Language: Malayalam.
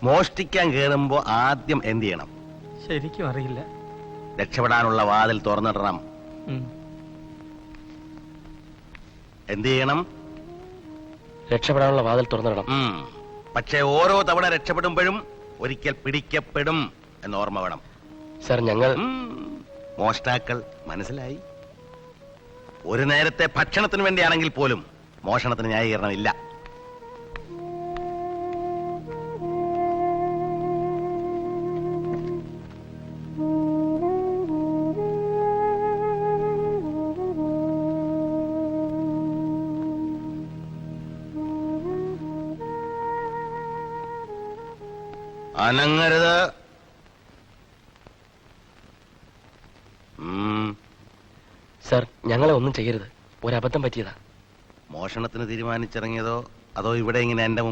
മോഷ്ടിക്കാൻ കേറുമ്പോ ആദ്യം എന്ത് ചെയ്യണം? ശരിക്കും അറിയില്ല. രക്ഷപ്പെടാനുള്ള വാതിൽ തുറന്നിടണം. എന്ത് ചെയ്യണം? രക്ഷപ്പെടാനുള്ള വാതിൽ തുറന്നിടണം. പക്ഷെ ഓരോ തവണ രക്ഷപ്പെടുമ്പോഴും ഒരിക്കൽ പിടിക്കപ്പെടും എന്ന് ഓർമ്മ വേണം. സർ, ഞങ്ങൾ മോഷ്ടാക്കൾ. മനസ്സിലായി? ഒരു നേരത്തെ ഭക്ഷണത്തിന് വേണ്ടിയാണെങ്കിൽ പോലും മോഷണത്തിന് ന്യായീകരണമില്ല. അനങ്ങരുത്. സർ, ഞങ്ങളെ ഒന്നും ചെയ്യരുത്. ഒരബദ്ധം പറ്റിയതാ. മോഷണത്തിന് തീരുമാനിച്ചിറങ്ങിയതോ അതോ ഇവിടെ ഇങ്ങനെ എന്റെ